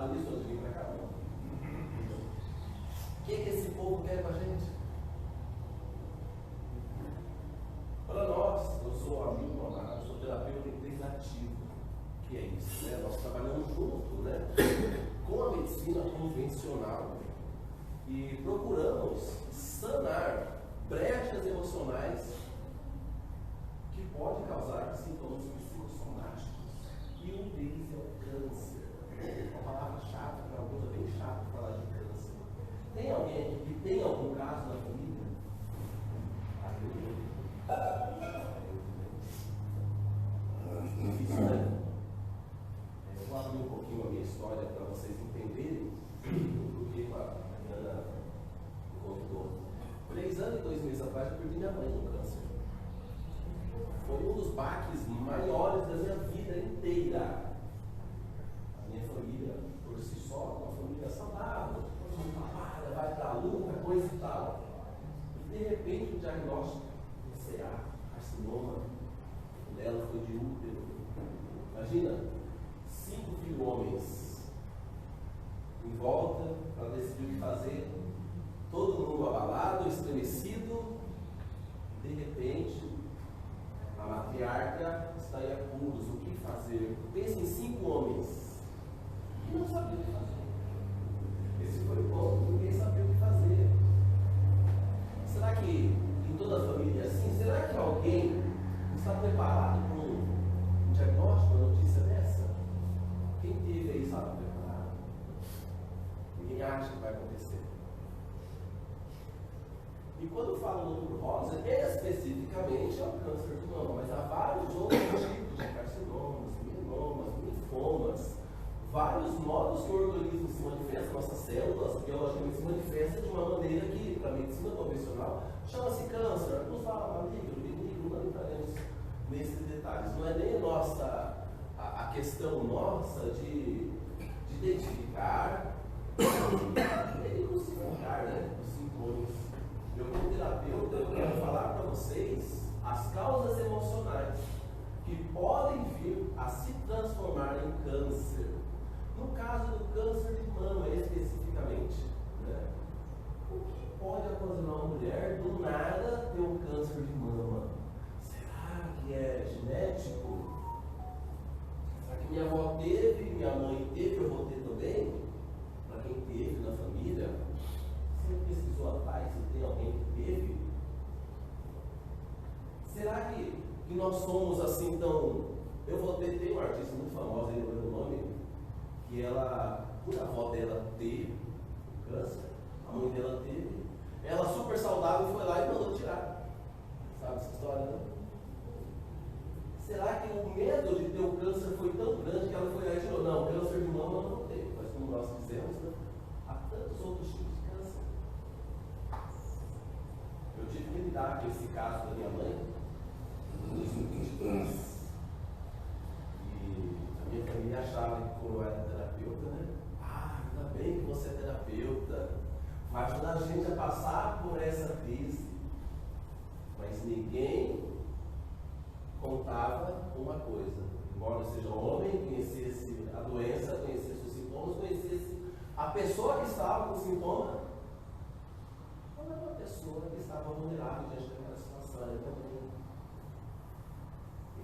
pensado nisso antes de vir para cá, não. O que esse povo quer com a gente? Para nós, eu sou amigo, eu sou terapeuta integrativo. O que é isso? Né? Nós trabalhamos junto, né, com a medicina convencional e procuramos sanar brechas emocionais que podem causar sintomas psicossomáticos. E um deles é o câncer. Uma palavra chata, para alguns é bem chato falar de câncer. Tem alguém aqui que tem algum caso na família? Difícil, né? Eu vou abrir um pouquinho a minha história para vocês entenderem o porquê a Mariana me convidou. 3 anos e 2 meses atrás eu perdi minha mãe no câncer. Foi um dos baques maiores da minha vida inteira. A minha família, por si só, uma família saudável, todo mundo trabalha, vai para a luta, coisa e tal. E de repente o diagnóstico, CA, carcinoma, o dela foi de útero. Imagina, 5 filhos homens em volta para decidir o que fazer, todo mundo abalado, estremecido. De repente, a matriarca está em apuros. O que fazer? Pense em 5 homens que não sabiam o que fazer. Esse foi o ponto, ninguém sabia o que fazer. Será que em toda a família é assim? Será que alguém está preparado para um diagnóstico, uma notícia dessa? Quem teve aí estava preparado? Ninguém acha que vai acontecer. E quando falo do Rosa, especificamente é o câncer de mama, mas há vários outros tipos de carcinomas, mielomas, linfomas, vários modos que o organismo se manifesta, nossas células biologicamente se manifestam de uma maneira que, para a medicina convencional, chama-se câncer. Alguns falam maligno, benigno, não entraremos nesses detalhes. Não é nem a questão nossa de identificar, nem crucificar, né, os sintomas. Eu, como terapeuta, eu quero falar para vocês as causas emocionais que podem vir a se transformar em câncer. No caso do câncer de mama, especificamente, né? O que pode ocasionar uma mulher do nada ter um câncer de mama? Será que é genético? Será que minha avó teve, minha mãe teve, eu vou ter também? Para quem teve na família, você pesquisou atrás se tem alguém que teve? Será que nós somos assim tão... Eu vou ter, tem uma artista muito famosa, aí no meu nome, que ela, por a avó dela ter câncer, a mãe dela teve, ela super saudável foi lá e mandou tirar. Sabe essa história, não? Será que o medo de ter o câncer foi tão grande que ela foi lá e tirou? Não, câncer de mama eu não tenho, mas como nós dizemos, né? Há tantos outros tipos de câncer. Eu tive que lidar com esse caso da minha mãe em 2022. E a minha família achava que, como eu era terapeuta, né? Ainda bem que você é terapeuta, vai ajudar a gente a passar por essa crise. Mas ninguém contava uma coisa. Embora eu seja homem, conhecesse a doença, conhecesse os sintomas, conhecesse a pessoa que estava com o sintoma, não era uma pessoa que estava vulnerável diante daquela situação. Eu também.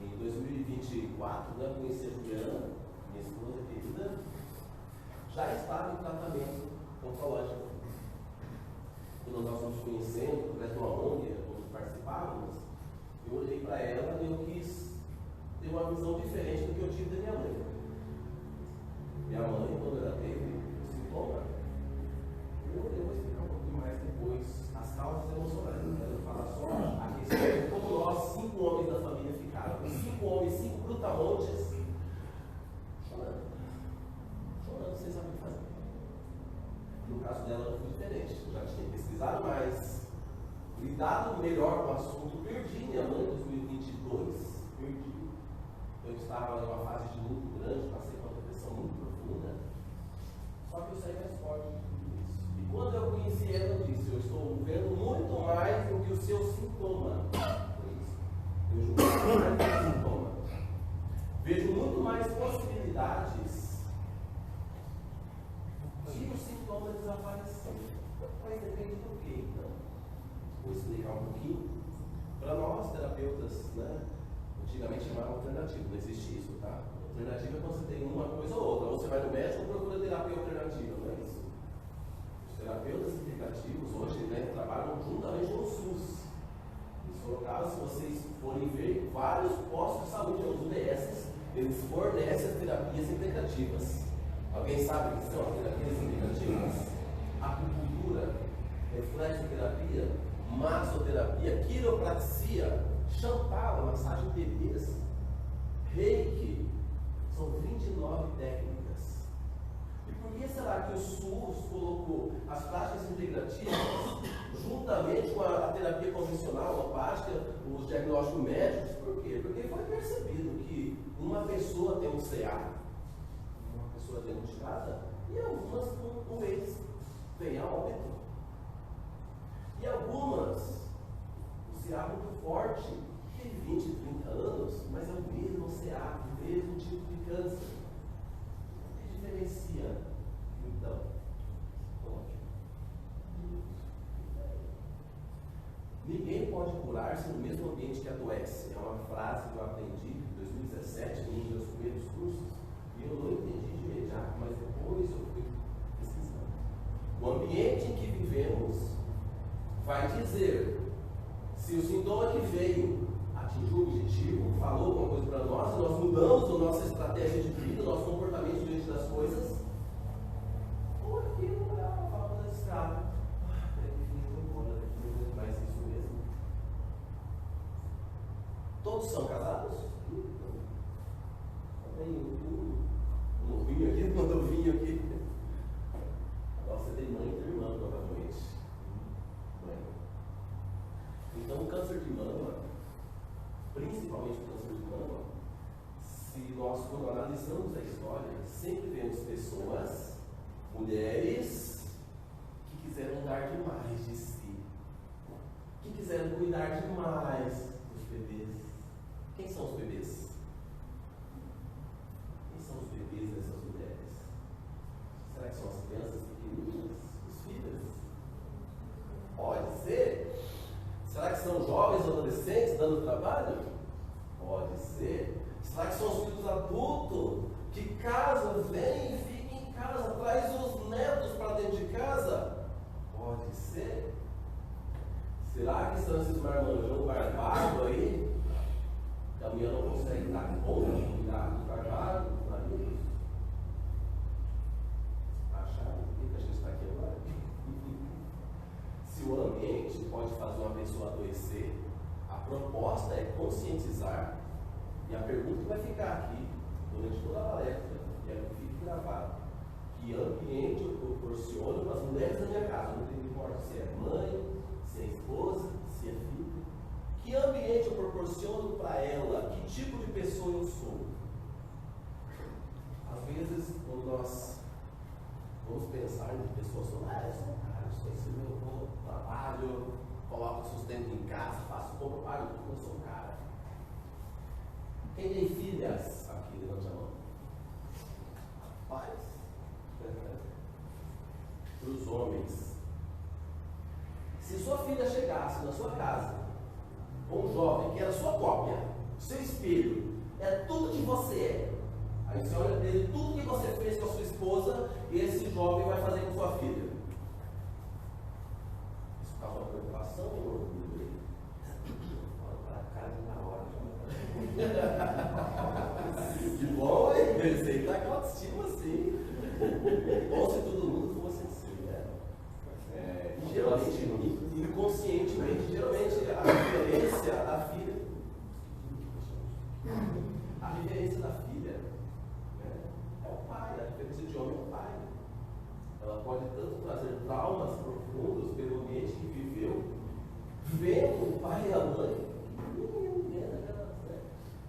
Em 2024, né, eu conheci a Juliana, minha esposa querida, já estava em tratamento oncológico. Quando nós nos conhecemos, através de uma ONG, quando participávamos, eu olhei para ela e eu quis ter uma visão diferente do que eu tive da minha mãe. Minha mãe, quando ela teve o sintoma, eu vou explicar um pouquinho mais depois as causas emocionais. Eu quero falar só a questão de como nós, 5 homens da família, ficaram. 5 homens, 5 brutamontes, chorando, sem saber o que fazer. No caso dela foi diferente. Eu já tinha pesquisado mais, lidado melhor com o assunto. Perdi minha mãe em 2022. Perdi. Eu estava em uma fase de luto grande, passei por uma depressão muito profunda. Só que eu saí mais forte de tudo isso. E quando eu conheci ela, eu disse: eu estou vendo muito mais do que o seu sintoma. Foi isso. Vejo muito mais do que o sintoma. Vejo muito mais possibilidades desaparecer. Mas depende do que, então? Vou explicar um pouquinho. Para nós, terapeutas, né? Antigamente chamava alternativo, não existe isso, tá? Alternativa é quando você tem uma coisa ou outra. Ou você vai no médico ou procura terapia alternativa, não é isso? Os terapeutas integrativos hoje, né, trabalham juntamente com o SUS. Se for o caso, se vocês forem ver, vários postos de saúde, os UBS, eles fornecem as terapias integrativas. Alguém sabe o que são as terapias integrativas? Acupuntura, reflexoterapia, massoterapia, quiropraxia, champala, massagem de bebês, reiki. São 29 técnicas. E por que será que o SUS colocou as práticas integrativas juntamente com a terapia convencional, a alopática, os diagnósticos médicos? Por quê? Porque foi percebido que uma pessoa tem um CA, uma pessoa diagnosticada, e algumas com eles vêm a óbito. E algumas, o CA muito forte, tem 20, 30 anos, mas é o mesmo CA, o mesmo tipo de câncer. O que diferencia, então? Ninguém pode curar-se no mesmo ambiente que adoece. É uma frase que eu aprendi em 2017, em um dos meus primeiros cursos, e eu não entendi de imediato, mas depois eu fui pesquisando. O ambiente em que vivemos vai dizer se o sintoma que veio atingiu o objetivo, falou alguma coisa para nós, e nós mudamos a nossa estratégia de vida, nosso comportamento diante das coisas, ou aquilo é a válvula de escape. Não vou mais isso mesmo. Todos são casados? Tem um novinho aqui, um novinho aqui. Você tem mãe e tem irmã, provavelmente. Então, o câncer de mama, principalmente o câncer de mama, se nós, quando analisamos a história, sempre vemos pessoas, mulheres, que quiseram dar demais de si, que quiseram cuidar demais dos bebês. Quem são os bebês? Quem são os bebês dessas mulheres? Será que são as crianças pequenininhas? Os filhos? Pode ser. Será que são jovens adolescentes dando trabalho? Pode ser. Será que são os filhos adultos que casam, vêm e ficam em casa, trazem os netos para dentro de casa? Pode ser. Será que são esses marmanjão barbado aí? Que a mulher não consegue dar conta de cuidar do barbado, dos maridos? Acharam por que a gente está aqui agora? Se o ambiente pode fazer uma pessoa adoecer, a proposta é conscientizar, e a pergunta que vai ficar aqui durante toda a palestra, e é que fique gravado, que ambiente eu proporciono para as mulheres da minha casa, não importa se é mãe, se é esposa, se é filha, que ambiente eu proporciono para ela, que tipo de pessoa eu sou. Às vezes, quando nós vamos pensar em pessoas, eu sou um cara, estou meu trabalho, coloco sustento em casa, faço compro, pago tudo, eu sou um cara. Quem tem filhas aqui, levante a mão. Pais? Para os homens. Se sua filha chegasse na sua casa, com um jovem que era sua cópia, seu espelho, é tudo que você é. Aí você olha dele, tudo que você fez com a sua esposa, e esse jovem vai fazer com sua filha. Isso causa uma preocupação ou um orgulho? Olha para a cara de na hora. Que bom, hein? Você está com autoestima assim. Bom se todo mundo fosse assim, né? Geralmente, inconscientemente, geralmente a referência da filha, né, é o pai, a referência de homem é o pai. Ela pode tanto trazer traumas profundos pelo ambiente que viveu, vendo o pai e a mãe.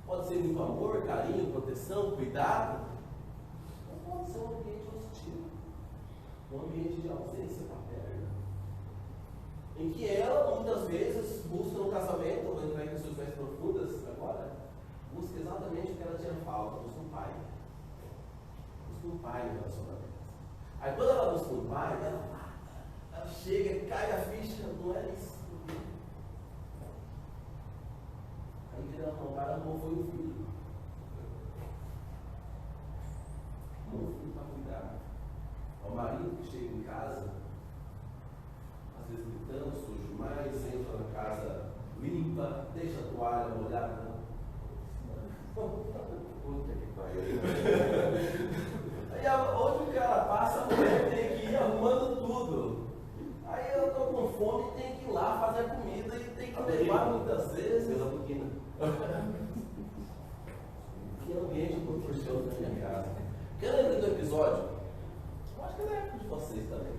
Pode ser muito amor, carinho, proteção, cuidado. Ou pode ser um ambiente hostil, um ambiente de ausência paterna, em que ela, muitas vezes, busca no casamento, vou entrar em questões mais profundas agora, busca exatamente o que ela tinha falta, busca um pai. Busca um pai no relacionamento. Aí quando ela busca um pai, ela chega, cai a ficha, não é isso. Aí vira o cara não foi o filho. Não foi o filho para cuidar. É o marido que chega em casa, às vezes gritando, sujo demais, entra na casa limpa, deixa a toalha molhada. Puta que pariu. Aí onde o cara passa, a mulher tem que ir arrumando tudo. Aí eu tô com fome, tem que ir lá fazer a comida e tem que levar muitas vezes. Que ambiente proporciona na minha casa. Quem lembra do episódio? Eu acho que é da época de vocês também.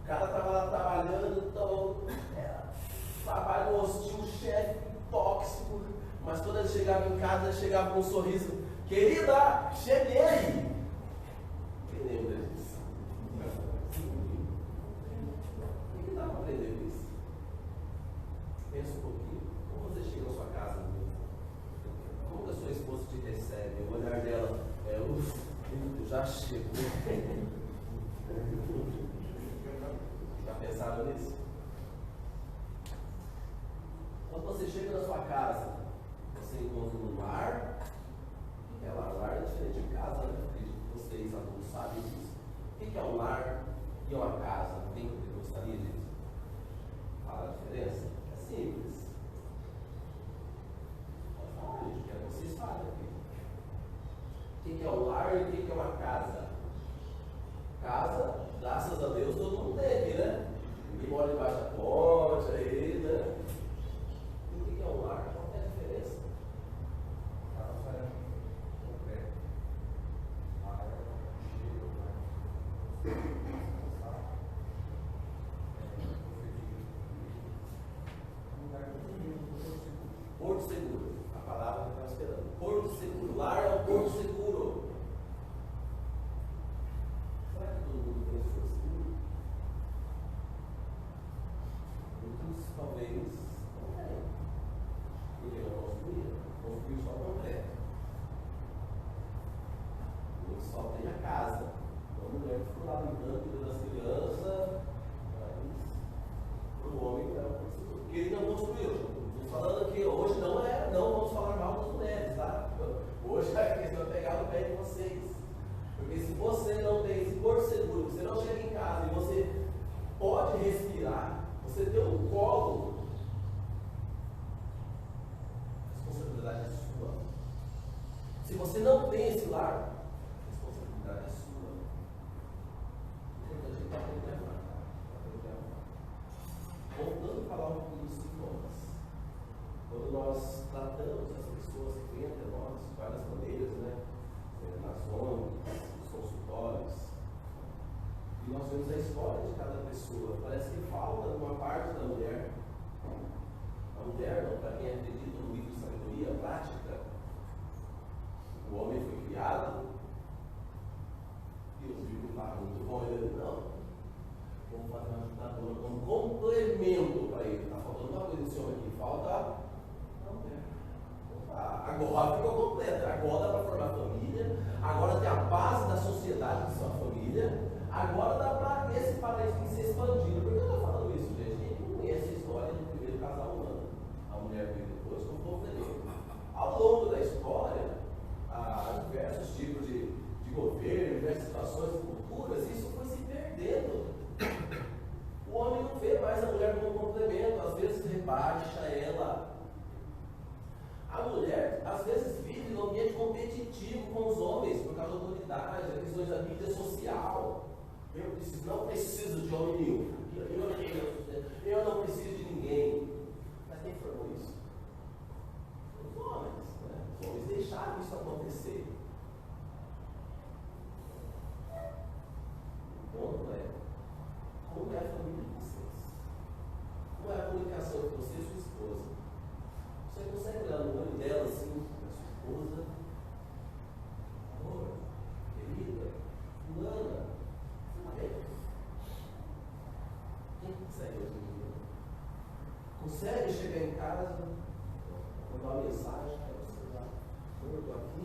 O cara estava lá trabalhando, trabalho hostil, chefe tóxico, mas quando ele chegava em casa, ele chegava com um sorriso: querida, cheguei! Quem lembra disso? O que dá para aprender com isso? Pensa um pouquinho. Como você chega na sua casa? Como que a sua esposa te recebe? O olhar dela é: eu já chego. Já pensaram nisso? Quando você chega na sua casa, você encontra um lar. É lar é diferente de casa, né? Acredito que vocês adultos sabem disso. O que é um lar e uma casa? Alguém gostaria de falar a diferença? É simples. Pode falar, gente, quero que vocês falem aqui. O que é um lar e o que é uma casa? Casa, graças a Deus, todo mundo tem aqui, né? Ninguém mora debaixo da ponte, aí, né? E o que é um lar? Qual é a diferença? Casa é concreto. Lar é cheiro, né? Porto seguro. A palavra que eu estava esperando. Porto seguro. Lar é um porto seguro. Será que todo mundo tem esse porto seguro? Muitos talvez não tenham. Porque não construiu só concreto. Muitos só tem a casa. Uma mulher ficou lá limpando, cuidando das crianças, mas o homem não é um porto seguro. Porque ele não construiu. Falando aqui, hoje não vamos falar mal das mulheres, tá? Hoje a questão é pegar no pé de vocês. Porque se você não tem esse porto seguro, você não chega em casa e você pode respirar, você tem um colo, a responsabilidade é sua. Se você não tem esse lar, a responsabilidade é sua. Então a gente está aprendendo a amar. Voltando a falar um pouco dos sintomas. Quando nós tratamos as pessoas que vêm até nós de várias maneiras, né? Nas ONGs, nos consultórios, e nós vemos a história de cada pessoa. Parece que falta uma parte da mulher. A mulher, para quem acredita no livro de sabedoria prática, o homem foi criado, e os livros lá muito bom, ele não. Vamos fazer uma ajudadora como complemento para ele. Está faltando uma coisa nesse homem aqui, falta. Agora ficou completa. Agora dá para formar família. Agora tem a base da sociedade de sua família. Agora dá para esse parente se expandindo. Por que eu estou falando isso, gente? Quem não conhece a história do primeiro casal humano? A mulher veio depois com o povo dele. Ao longo da história, há diversos tipos de governo, diversas situações e culturas, isso foi se perdendo. O homem não vê mais a mulher como complemento, às vezes rebaixa ela. A mulher, às vezes, vive num ambiente competitivo com os homens, por causa da autoridade, das questões da mídia social. Eu não preciso de homem nenhum. Eu não preciso de ninguém. Mas quem formou isso? Os homens. Né? Os homens deixaram isso acontecer. O ponto é, como é a família de vocês? Como é a comunicação entre você e sua esposa? Você consegue olhar no olho dela assim, da sua esposa? Amor, querida, fulana, você está bem? Quem consegue hoje em dia? Consegue chegar em casa, mandar uma mensagem para você lá? Amor, estou aqui,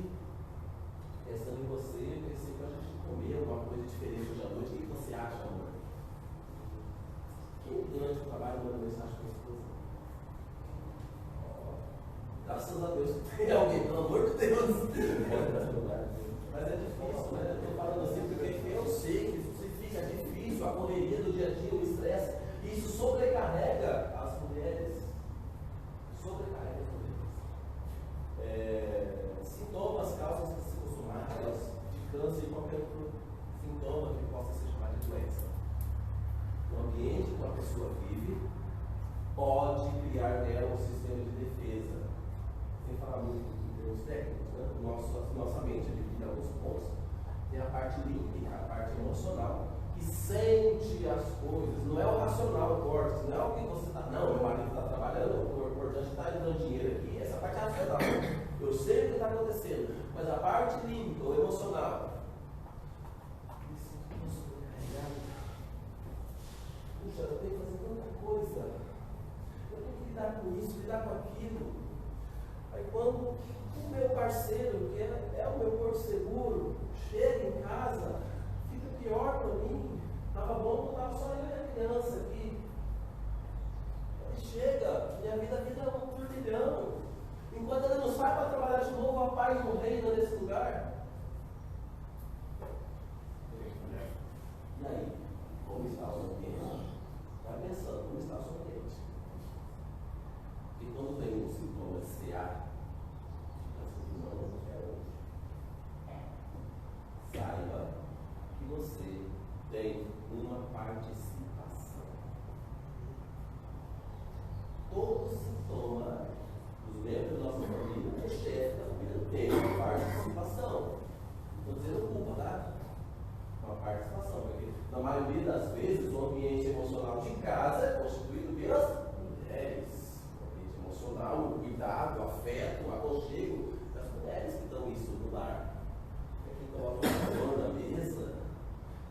pensando em você, pensei para a gente comer alguma coisa diferente hoje à noite. O que você acha, amor? durante o trabalho, manda mensagem para a esposa. Graças a Deus tem alguém, pelo amor de Deus. Mas é difícil, né? Eu estou falando assim porque eu sei que isso fica difícil, a correria do dia a dia, o estresse, isso sobrecarrega as mulheres. Sobrecarrega as mulheres. Sintomas, causas psicossomáticas, de câncer e qualquer outro sintoma que possa ser chamado de doença. O ambiente que uma pessoa vive pode criar nela um sistema de defesa. Sem falar muito em termos técnicos, né? Nossa mente divide alguns pontos. Tem a parte límbica, a parte emocional, que sente as coisas. Não é o racional, o córtex, não é o que você está. Não, meu marido está trabalhando, o importante está dando dinheiro aqui. Essa parte é racional. Eu sei o que está acontecendo. Mas a parte límbica, o emocional. Puxa, eu tenho que fazer tanta coisa. Eu tenho que lidar com isso, lidar com aquilo. Aí quando o meu parceiro, que é o meu porto seguro, chega em casa, fica pior para mim. Estava bom, estava só eu e a criança aqui. Aí chega, minha vida vira um turbilhão. Enquanto ele não sai para trabalhar de novo, a paz não reina nesse lugar. E aí, como está o ambiente? Vai pensando, como está o seu ambiente? E quando vem um sintoma CA, saiba que você tem uma participação. Todo sintoma dos membros da nossa família, o chefe da família, tem uma participação. Não estou dizendo culpa, tá? Uma participação, porque na maioria das vezes o ambiente emocional de casa é constituído pelas mulheres. O ambiente emocional, o cuidado, o afeto, o aconchego das mulheres que dão isso no lar. Quem coloca uma flor na mesa,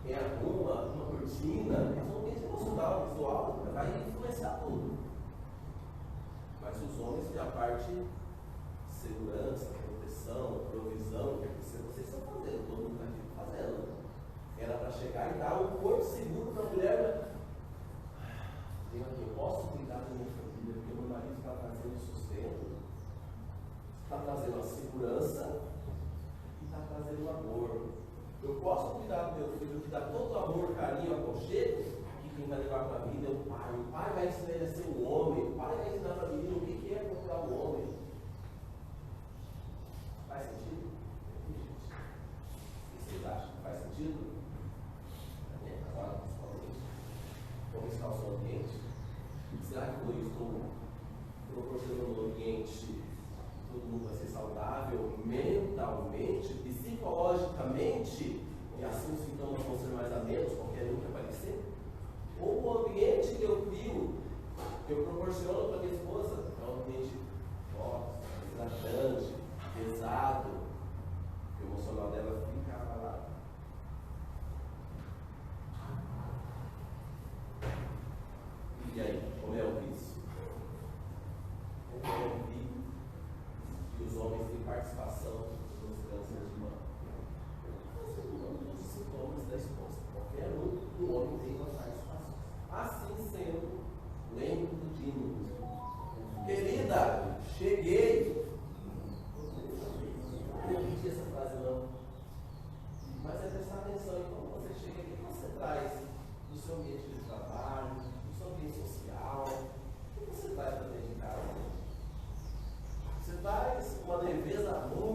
quem arruma uma cortina, é um ambiente emocional, visual, vai influenciar tudo. Mas os homens têm a parte de segurança, proteção, provisão, que vocês estão fazendo, todo mundo está aqui fazendo. Era para chegar e dar um porto seguro para a mulher. Eu posso cuidar da minha família, porque o meu marido está trazendo sustento, está trazendo a segurança e está trazendo o amor. Eu posso cuidar do meu filho, que dá todo amor, carinho, aconchego, e quem vai levar para a vida é o pai. O pai vai ensinar a ser um homem, o pai vai ensinar para a menina o que é procurar o homem. Faz sentido? O que vocês acham? Faz sentido? Agora, principalmente, como está o seu ambiente? Será que eu estou proporcionando um ambiente todo mundo vai ser saudável mentalmente, psicologicamente, e assim os sintomas vão ser mais amenos, qualquer um que aparecer? Ou o ambiente que eu crio, que eu proporciono para minha esposa, é um ambiente forte, exatante, pesado, que o emocional dela fica abalado. E aí, como é o vício? Como é o vício? E os homens têm participação nos cânceres de mama. Nós temos os sintomas da esposa. Qualquer um homem tem uma participação. Assim sendo, lembre do Dino. Querida, cheguei. Eu não repeti essa frase não. Mas é prestar atenção em como você chega aqui, o que você traz do seu ambiente de trabalho, do seu ambiente social, o que você traz para dentro de casa? Você traz uma leveza, amor,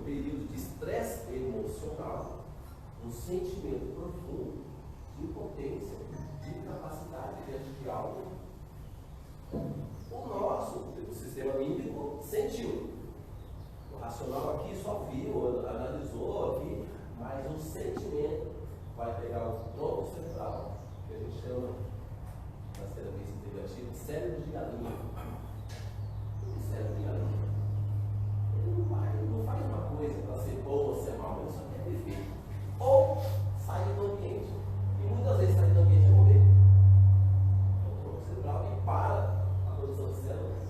período de estresse emocional, um sentimento profundo de impotência, de incapacidade diante de algo. O sistema límbico sentiu. O racional aqui só viu, analisou aqui, mas o sentimento vai pegar o tronco central, que a gente chama, nas terapias integrativas, cérebro de galinha. O cérebro de galinha, ele não faz uma coisa para ser bom ou ser mal, ele só quer viver. Ou sair do ambiente. E muitas vezes sair do ambiente é morrer. O tronco cerebral que para a produção de células.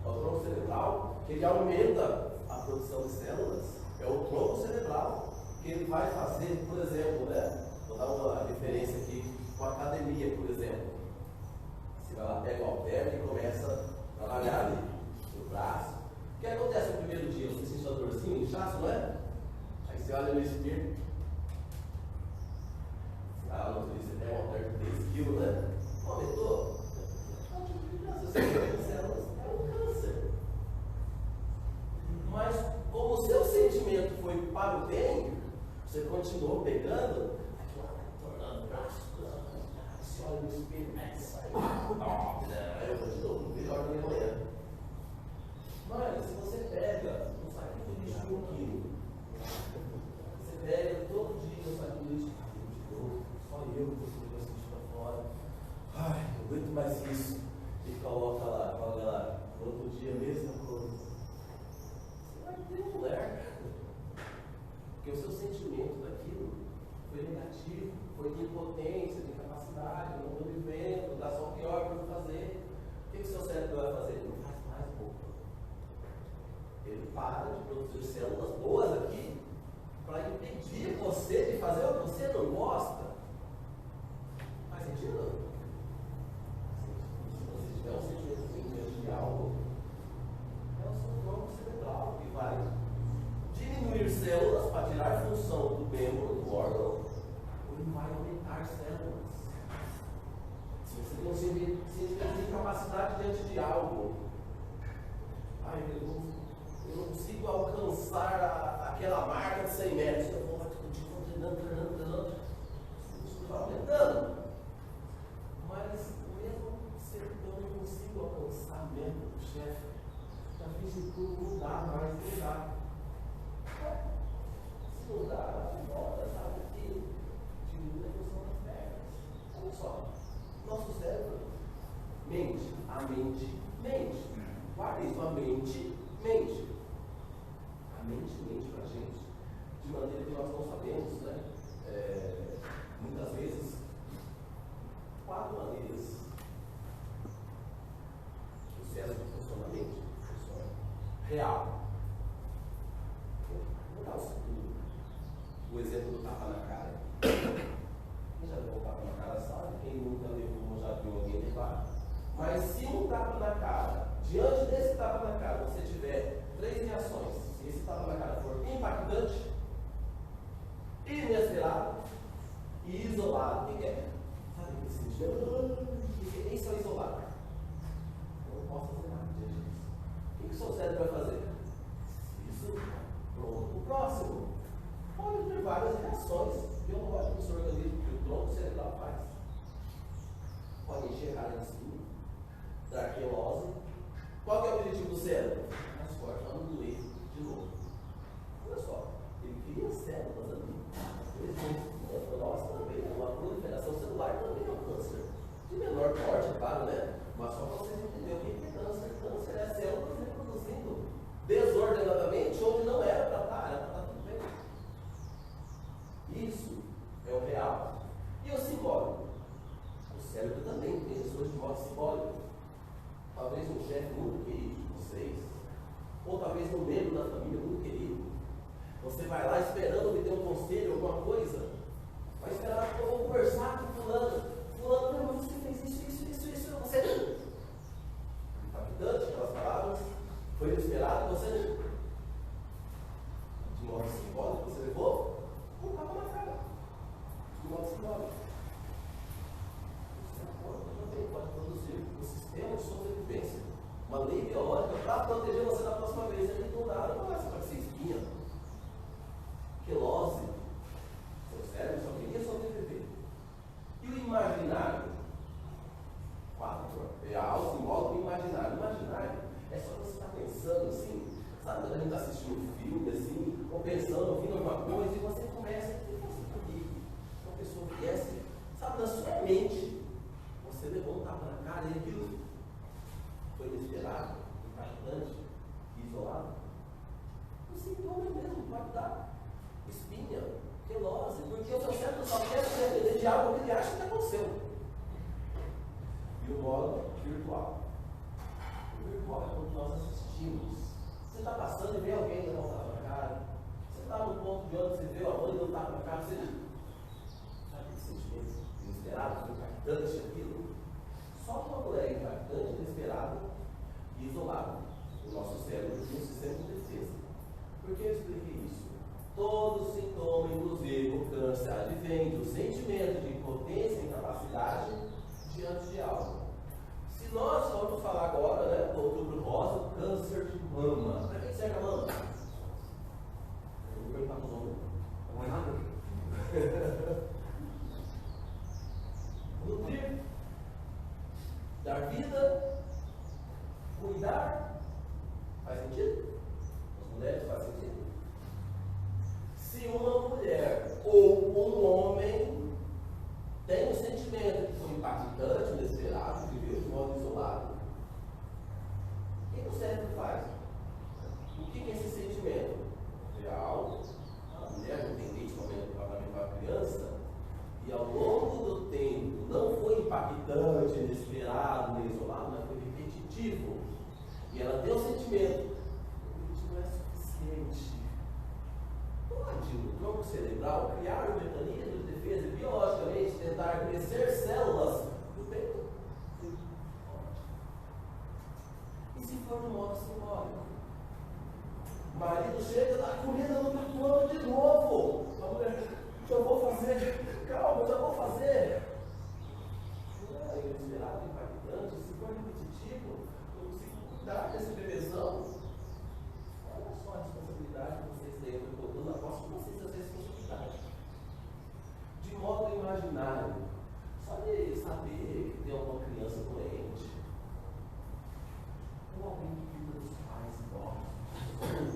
O tronco cerebral que ele aumenta a produção de células. É o tronco cerebral que ele vai fazer, por exemplo, né? Vou dar uma referência aqui com a academia, por exemplo. Você vai lá, pega o halter e começa a trabalhar ali no braço. O que acontece no primeiro dia? Você sente uma dorzinha, inchaço, não é? Aí você olha no espelho. Ah, no outro dia você pega um halter de 3 quilos, né? Aumentou? Você tem células, é um câncer. Mas como o seu sentimento foi para o bem, você continuou pegando, aquilo lá vai tornando braço, você olha no espelho, sai. Eu continuo, melhor da minha manhã. Mas se você pega um saquinho de lixo de 1 quilo, você pega todo dia um saquinho de lixo, só eu que consigo jogar esse lixo para fora. Ai, não aguento mais isso. E coloca lá, no outro dia, mesma coisa. Você vai ter um ler. Porque o seu sentimento daquilo foi negativo, foi de impotência, de incapacidade, não estou vivendo, dá só o pior para eu fazer. O que o seu cérebro vai fazer? Ele não faz mais um pouco. Ele para de produzir células boas aqui para impedir você de fazer o que você não gosta. Faz sentido? Se você tiver um sentimento diante de algo, é o seu tronco cerebral que vai diminuir células para tirar função do membro, do órgão, ou ele vai aumentar células. Se você tem um sentimento de incapacidade diante de algo, eu não consigo alcançar aquela marca de 100 metros, eu vou treinando, você vai aumentando. Mas mesmo se eu não consigo alcançar mesmo o chefe, já fiz de tudo, não dá mais, não dá. Se não dá, volta, sabe, aqui, diminui a função das pernas. Olha só, nosso cérebro mente, a mente mente. Guarda isso, a mente mente. A mente mente para a gente, de maneira que nós não sabemos, né? Muitas vezes, 4 maneiras que o cérebro funciona a mente. Funciona real. Vou dar o exemplo do tapa na cara. Quem já levou um tapa na cara sabe, quem nunca levou já viu alguém levar. Mas se um tapa na cara, diante desse tapa na cara, você tiver 3 reações, se esse tapa na cara for impactante, inesperado e isolado, o que é? Sabe o que se diz? Isso é isolado. Eu não posso fazer nada diante disso. O que o seu cérebro vai fazer? Isso, pronto. O próximo pode ter várias reações biológicas no seu organismo que o tronco cerebral faz. Pode encher a cara de espinho, traqueose. Qual que é o objetivo do cérebro? Mais forte, para não doer de novo. Olha só, ele cria células ali. Por exemplo, nós também, uma proliferação celular também é um câncer. De menor porte, é claro, né? Mas só para vocês entenderem o que é câncer. Câncer é células reproduzindo desordenadamente onde não era para estar, era para estar tudo bem. Isso é o real. E o simbólico? O cérebro também tem as coisas de modo simbólico. Talvez um chefe muito querido de vocês, ou talvez no meio assistindo um filme, assim, ou pensando, ouvindo alguma coisa, e você começa, o que você queria? Uma pessoa viesse, sabe, na sua mente, você levou um tapa na cara e aquilo foi inesperado, impactante, isolado. O sintoma mesmo pode dar espinha, quelose, porque o seu cérebro só quer se defender de algo que ele acha que aconteceu. E o modo virtual. O virtual é quando nós assistimos. Você está passando e vê alguém levar um tapa na cara. Você está no ponto de ônibus, você vê a mãe dando um tapa na cara, você sabe aquele sentimento inesperado, impactante aquilo? Só quando é impactante, inesperado e isolado. O nosso cérebro tem um sistema de defesa. Por que eu expliquei isso? Todo sintoma, inclusive o câncer, advém do sentimento de impotência e incapacidade diante de algo. Se nós formos falar agora, né, do Outubro Rosa, câncer de mama, para quem serve a mama? Eu vou perguntar para os homens. Não é nada? Nutrir, dar vida, cuidar, faz sentido? As mulheres faz sentido? Se uma mulher ou um homem tem um sentimento que foi impactante, inesperado, viveu de modo isolado, o que o cérebro faz? O que é esse sentimento? Real, a mulher não tem leite no momento do tratamento para a criança, e ao longo do tempo não foi impactante, inesperado, nem isolado, mas foi repetitivo. E ela tem um sentimento, isso não é suficiente. Pode o tronco cerebral criar um mecanismo de defesa e biologicamente tentar crescer células do peito? Sim, pode. E se for no modo simbólico? O marido chega, a comida não está pronta de novo. A mulher, já vou fazer, calma, já vou fazer. Não é inesperado, impactante, se for repetitivo, se cuidar desse bebezão, olha só a responsabilidade que vocês têm, eu aposto que vocês essa responsabilidade. De modo imaginário, só de saber que tem alguma criança doente, ou alguém que cuida dos pais idosos,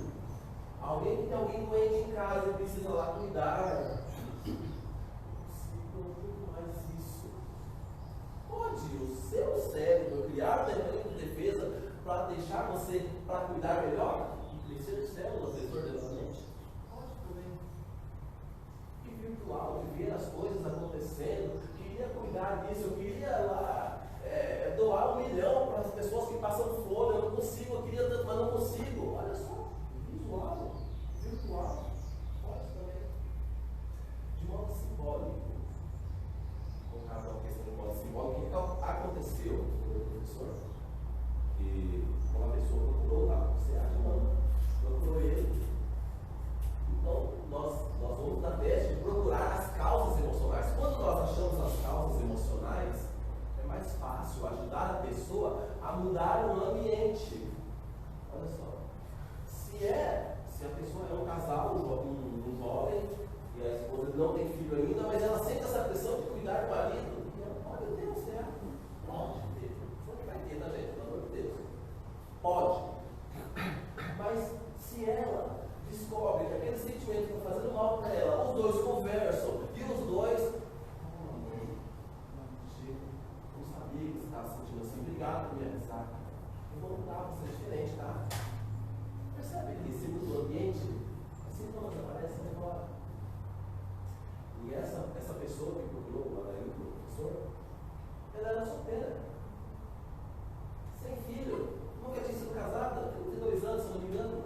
alguém que tem alguém doente em casa e precisa lá cuidar, muito mais isso. Pode o seu cérebro criar um mecanismo de defesa para deixar você, para cuidar melhor e crescer células desordenadamente? Pode também. E virtual, de ver as coisas acontecendo, queria cuidar disso, eu queria lá doar 1 milhão para as pessoas que passam fome, eu não consigo, eu queria tanto, mas não consigo. Olha só, visual, virtual, pode também. De modo simbólico. Colocar uma questão de modo simbólico, o que aconteceu, professor? Que uma pessoa procurou lá, você acha, não, procurou ele. Então, nós vamos na teste de procurar as causas emocionais. Quando nós achamos as causas emocionais, é mais fácil ajudar a pessoa a mudar o ambiente. Olha só. Se a pessoa é um casal, um jovem, e a esposa não tem filho ainda, mas ela sente essa pressão de cuidar do marido, e ela pode ter um certo. Pode ter. Não que vai ter, tá, gente? Pelo amor de Deus. Pode. Mas se ela descobre que aquele sentimento está fazendo mal para ela, os dois conversam, e os dois, não sabia que você estava se sentindo assim, obrigado por me avisar. Eu vou mudar, você é diferente, tá? Percebe que se muda o ambiente, os sintomas aparecem agora. E essa pessoa que procurou o Alain, o professor, ela era solteira, sem filho, nunca tinha sido casada, 32 anos, se não me engano.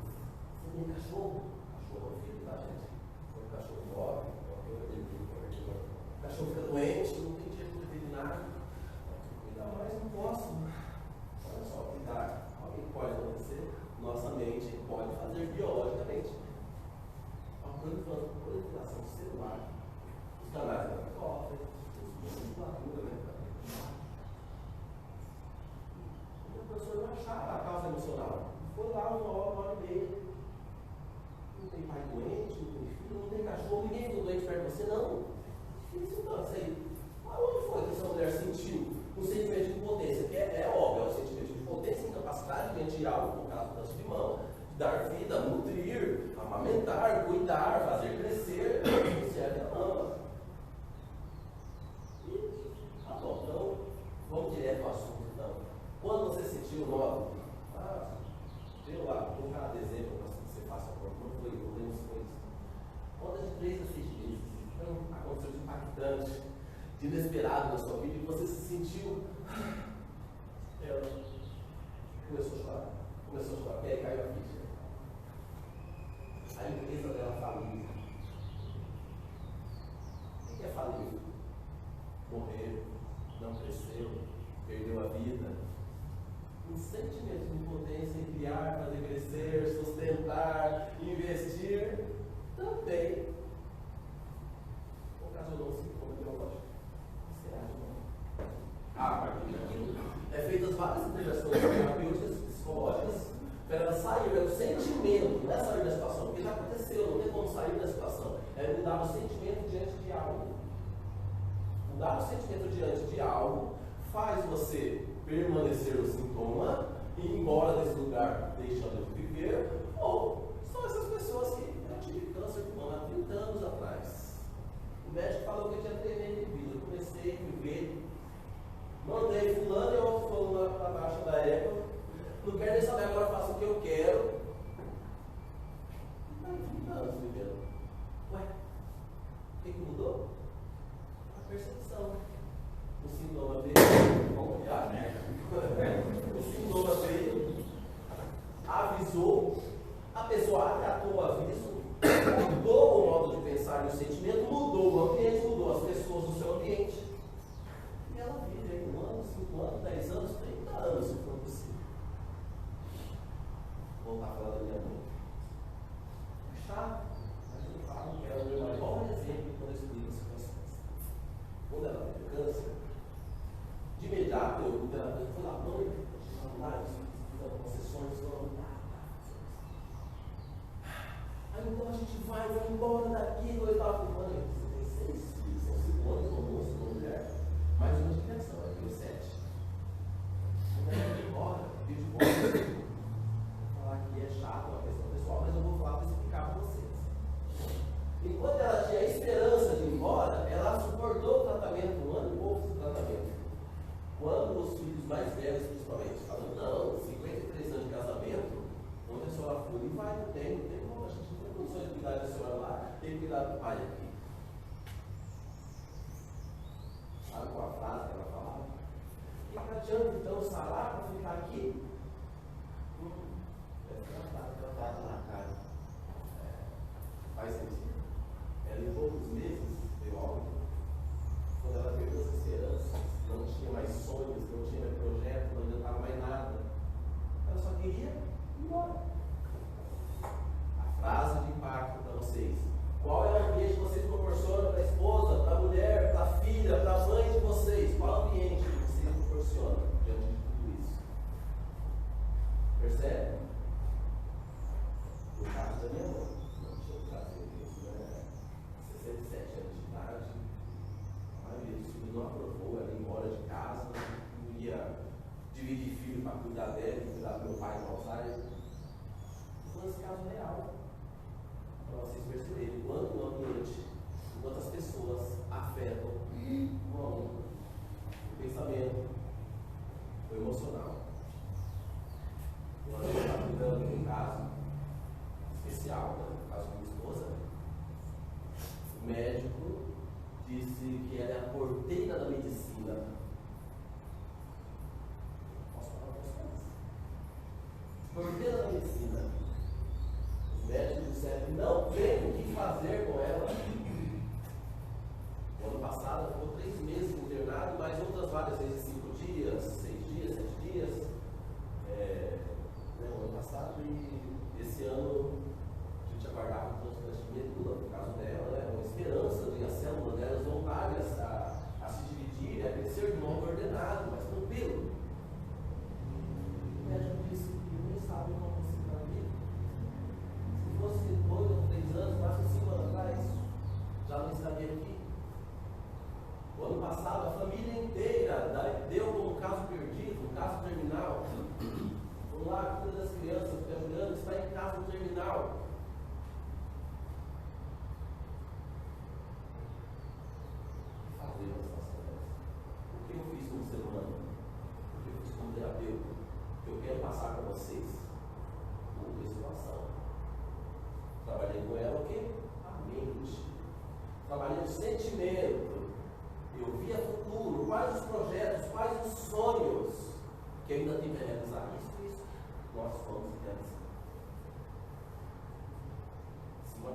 Você tem cachorro? Cachorro é um filho, tá, gente? Quando o cachorro morre, o cachorro fica doente, não tem dinheiro para veterinário. Cuidar mais, não posso. Olha só, cuidar. O que pode acontecer? Nossa mente pode fazer biologicamente. A proliferação celular, os canais da cofre, os musculatura, né? O professor não achava a causa emocional. Foi lá 1 hora e meia. Não tem pai doente, não tem filho, não tem cachorro, ninguém ficou doente perto de você, não. Difícil não, isso aí. Mas onde foi que essa mulher sentiu um sentimento de impotência? Que é óbvio, é um sentimento de impotência. impotência e incapacidade diante de algo, no caso do câncer de mama, de dar vida, nutrir, amamentar, cuidar, fazer crescer, serve a mama. E, tá bom, então, vamos direto ao assunto, então. Quando você sentiu o nódulo, deu lá, vou colocar dezembro para que você faça a conta, não foi, não tem uns coisas. Conta de 3 a 6 meses. Então, aconteceu de impactante, de inesperado na sua vida, e você se sentiu. Ela começou a chorar, e aí caiu a ficha. A empresa dela faliu. O que é falir? Morrer, não cresceu, perdeu a vida. Um sentimento de impotência em criar, fazer crescer, sustentar, investir, também ocasionou um sintoma neurológico. A partir daquilo, feitas várias intervenções terapêuticas, psicológicas, para ela sair do sentimento, não é sair da situação, porque já aconteceu, não tem como sair da situação, é mudar o sentimento diante de algo. Mudar o sentimento diante de algo faz você permanecer no sintoma e ir embora desse lugar deixando de viver, ou são essas pessoas que eu tive câncer de mama há 30 anos atrás. O médico falou que eu tinha 3 meses de vida, eu comecei a viver, mandei fulano e outro fulano para baixo da égua, não quero nem saber, agora faço o que eu quero. E está aí 30 anos vivendo. Ué, o que mudou? A percepção. O sintoma veio, vamos olhar, né? O sintoma veio, avisou, a pessoa acatou o aviso, mudou o modo de pensar e o sentimento, mudou o ambiente, mudou as pessoas do seu ambiente. E ela vive aí 1 ano, 5 anos, 10 anos, 30 anos, se for possível. Vou voltar a falar da minha mãe. É chato, mas eu falo que ela é o meu maior exemplo quando eu explico esse processo. Quando ela teve câncer, de imediato eu fui lá, mãe, lá, concessões, aí então a gente vai embora daqui. Eu estava falando, mãe, você tem 6 filhos, são 5 anos, uma moça, uma mulher, mais uma de criação, eu tenho 7. Quando ela vai embora, vídeo bom, vou falar que é chato, uma questão pessoal, mas eu vou falar para explicar para vocês. Enquanto ela tinha a esperança de ir embora, ela suportou o tratamento, 1 ano e pouco do tratamento. Quando os filhos mais velhos, principalmente, falam, não, 53 anos de casamento, onde a senhora for e vai, não tem como, a gente não tem condições de cuidar da senhora lá, tem que cuidar do pai aqui. Sabe qual a frase que ela falava? E que adianta então salar para ficar aqui? Tratado na cara. Faz sentido. Ela em poucos meses deu óbito. Quando ela perdeu as esperanças, não tinha mais sonhos, não tinha mais projeto, não adiantava mais nada. Ela só queria ir embora. A frase de impacto para vocês. Qual é o ambiente que vocês proporcionam para a esposa, para a mulher, para a filha, para a mãe de vocês? Qual é o ambiente que vocês proporcionam diante de tudo isso? Percebe? No caso da minha mãe, não tinha que trazer isso, né? 67 anos de idade, a maioria dos filhos não aprovou, ela ia embora de casa, não ia dividir filho para cuidar dela, cuidar do meu pai com Alzheimer. Foi esse caso real, para vocês perceberem quanto o ambiente, quanto as pessoas afetam o amor, o pensamento, o emocional. Quando eu estava cuidando de um caso especial, né, no caso da minha esposa, o médico disse que ela é a porteira da medicina. Posso falar para vocês? Porteira da medicina. Os médicos disseram que não tem o que fazer com ela. O ano passado ela ficou 3 meses internado, mas outras várias vezes 5 dias, 6 dias, 7 dias. O ano passado e esse ano a gente aguardava um transplante de medula, no caso dela, né, uma esperança de as células delas voltarem a se dividir,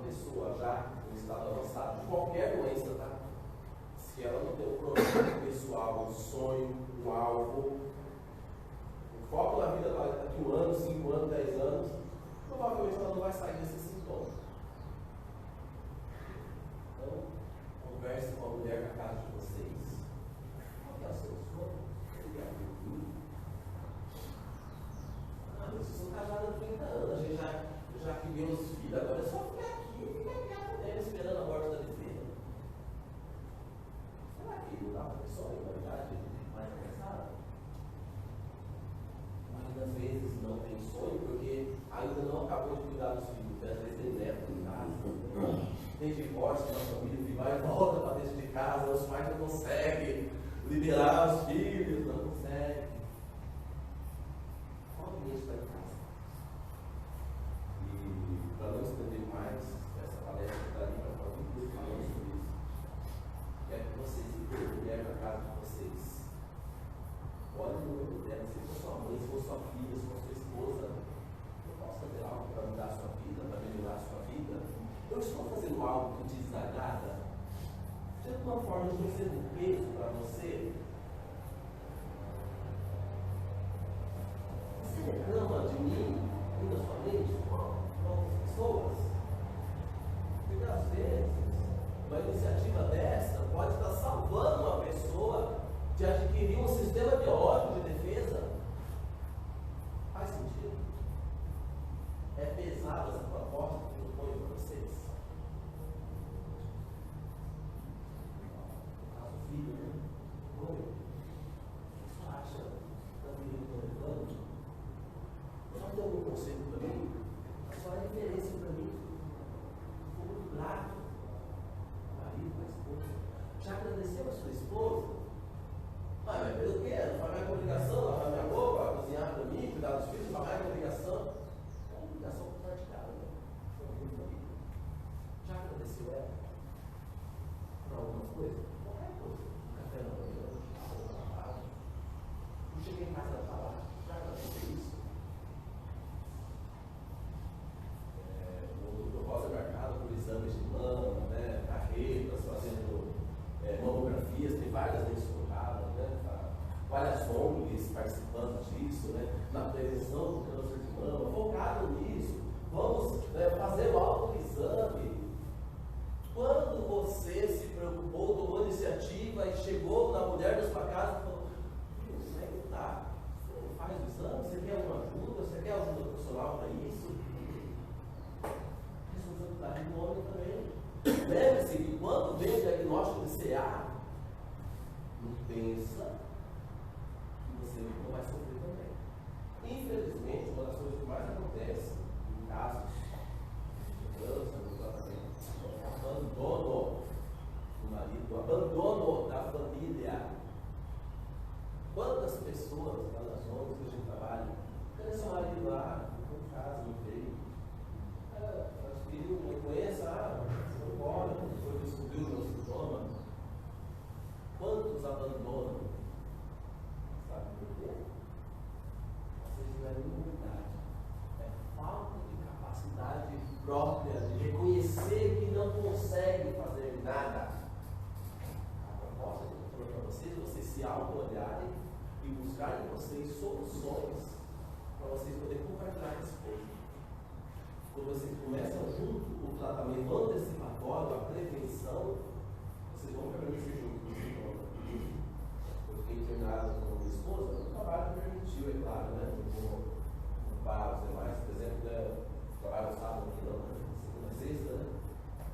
pessoa já em estado avançado de qualquer doença, tá? Se ela não tem um projeto pessoal, um sonho, um alvo, um foco na vida daqui 1 ano, 5 anos, 10 anos, provavelmente ela não vai sair desse sintoma. Então, converse com a mulher da casa de vocês. Qual que é o seu sonho? Ah, mas vocês são casados há 30 anos, a gente já criou os filhos, agora é só ficar aqui e ficar criado nele esperando a morte da defesa. Será que não dá para pessoa em verdade mais avançada? Muitas vezes não tem sonho porque ainda não acabou de cuidar dos filhos, às vezes tem neto em casa, tem divórcio na família que vai e volta para dentro de casa, os pais não conseguem liberar os filhos, não conseguem. Qual o está em casa? E para não estender mais, essa palestra está ali para falar muito falando sobre isso. Quero que vocês que mulher na casa de vocês. Olhem no olho dela, se for sua mãe, se for sua filha, se for sua esposa, eu posso fazer algo para mudar a sua vida, para melhorar a sua vida? Eu estou fazendo algo que te desagrada? De alguma forma, eu estou sendo um peso para você? Você reclama de mim e da sua mente com outras pessoas? Porque às vezes, uma iniciativa dessa pode estar salvando uma pessoa de adquirir um sistema biológico de defesa. Faz sentido? É pesada essa proposta que eu ponho para vocês? No caso, filho, né? Oi. O que você acha da vida que eu estou levando? Já tem algum conselho para mim? A sua referência para mim? Estou muito grato. Marido, a esposa. Já agradeceu a sua esposa? Ah, mas pelo quê? Não faz mais obrigação, lavar minha roupa, cozinhar para mim, cuidar dos filhos, não faz mais obrigação. É uma obrigação compartilhada, né? Já agradeceu ela? Por alguma coisa? Qualquer coisa. Café na manhã, arroz lavado. Não cheguei em casa para falar. Já agradeceu isso? O Rosa é marcado por exames de mama, né? Carretas, fazendo mamografias, tem várias vezes colocadas, né? Várias ONGs participando disso, né? Na prevenção do câncer de mama, focado nisso. Vamos fazer o autoexame. Quando você se preocupou, tomou iniciativa e chegou na mulher da sua casa e falou: como é que está? Você faz o exame? Você quer alguma ajuda? Você quer ajuda profissional para isso? Responsabilidade do homem também. Lembre-se que quando vem o diagnóstico de CA, não pensa que você não vai sofrer também. Infelizmente, uma das coisas que mais acontece em casos de câncer, no tratamento, é o abandono do marido, o abandono da família. Quantas pessoas lá nas ONGs que a gente trabalha, cadê seu marido lá? Não em casa, não veio. Adquiriu uma doença, você não pode, depois descobriu o meu sintoma. Quantos abandonam? Sabe por quê? Vocês tiveram imunidade. É falta de capacidade própria de reconhecer que não consegue fazer nada. A proposta que eu falei para vocês se auto-olharem e buscarem em vocês soluções para vocês poderem compartilhar com esse povo. Quando vocês começam junto o tratamento antecipatório, a prevenção, vocês vão permanecer juntos. Eu fiquei internado com a minha esposa, o trabalho permitiu, é claro, né? Não vou comparar os demais, por exemplo, trabalho sábado aqui, não, né? Segunda a sexta, né?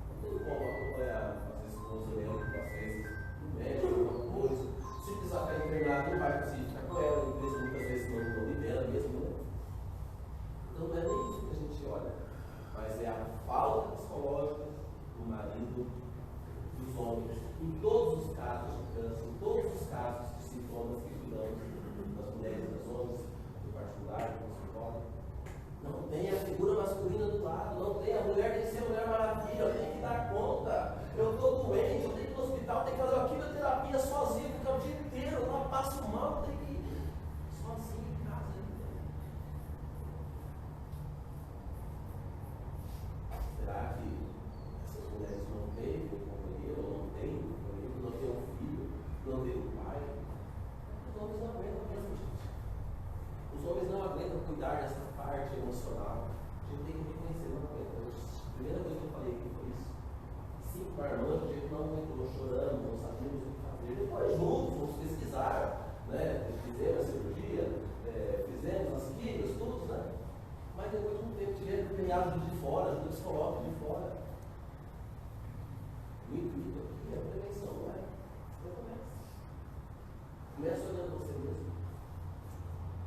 Não tem como acompanhar as esposas olhando para vocês no médico, alguma coisa. Se precisar ficar internado, não vai conseguir ficar com ela, a empresa muitas vezes não libera mesmo, né? Então não é nem isso que a gente olha, mas é a falta psicológica do marido, dos homens, em todos os casos de câncer, em todos os casos de sintomas que cuidamos das mulheres, das homens, em particular, no psicólogo. Não tem a figura masculina do lado, não tem, a mulher tem que ser a Mulher Maravilha, eu tenho que dar conta. Eu estou doente, eu tenho que ir no hospital, tenho que fazer uma quimioterapia sozinho, ficar o dia inteiro, eu não passo mal, eu tenho que ir sozinho em casa ainda. Será que gente tem que reconhecer, não aguenta. A primeira coisa que eu falei aqui foi isso. 5 marmanjos, a gente não aguentou, chorando, não sabíamos o que fazer. Depois juntos, vamos pesquisar, né? Fizemos a cirurgia, fizemos as químicas, tudo, né? Mas depois de um tempo, tivemos que ganhar ajuda de fora, ajuda psicológica de fora. O intuito aqui é a prevenção, não é? Então comece olhando você mesmo.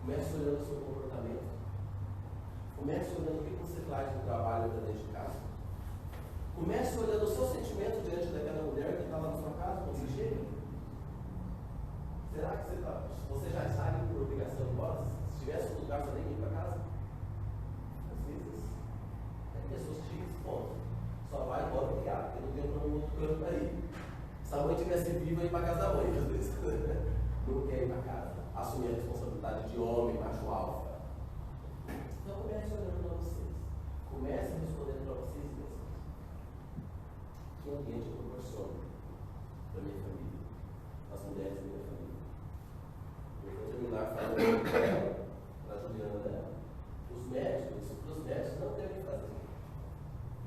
Comece olhando o seu comportamento. Comece olhando o que você faz no trabalho ou dentro de casa. Comece olhando o seu sentimento diante daquela mulher que está lá na sua casa quando você chega. Será que você já está indo por obrigação embora? Se tivesse outro lugar, você nem ia para casa? Às vezes, tem pessoas que chegam nesse ponto. Só vai embora porque não tem um outro canto para ir. Se a mãe estivesse viva, ir para casa da mãe, às vezes. Não quer ir para casa. Assumir a responsabilidade de homem, macho alfa. Então comece olhando para vocês. Comece respondendo para vocês mesmos. Que ambiente eu proporciono para a minha família, para as mulheres da minha família. Eu vou terminar falando para a Juliana dela. Os médicos não devem fazer.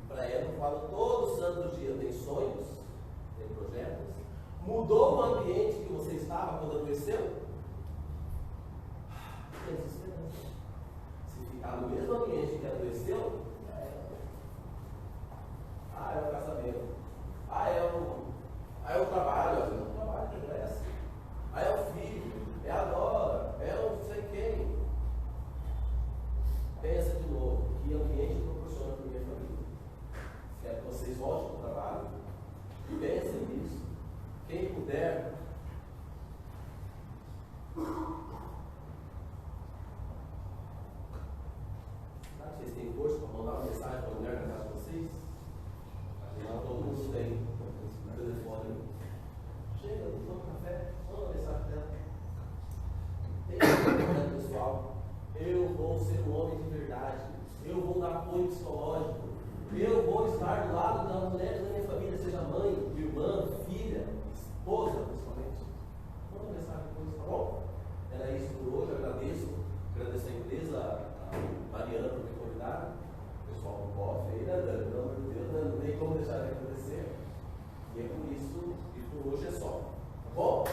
Para ela, eu falo todo santo dia, tem sonhos, tem projetos. Mudou o ambiente que você estava quando adoeceu? Tem esperança. Se ficar no mesmo ambiente que adoeceu, é o casamento. É o trabalho, às vezes o trabalho que cresce. É o filho, é a nora, é o não sei quem. Pensa de novo, que ambiente proporciona para a minha família. Quero que vocês voltem para o trabalho e pensem nisso. Quem puder. Será que vocês têm força para mandar uma mensagem para a mulher na casa de vocês? Não, todo mundo tem no telefone. Chega, toma um café, manda uma mensagem dela. Tem um pessoal. Eu vou ser um homem de verdade. Eu vou dar apoio psicológico. Eu vou estar do lado da mulher da minha família, seja mãe, irmã, filha, esposa, principalmente. Manda uma mensagem depois, tá bom? Era isso por hoje. Agradeço a empresa, a Mariana por me convidar. O pessoal do COF aí, né, Dani? Pelo amor de Deus, não tem como deixar de acontecer. E é por isso, e por hoje é só. Tá bom?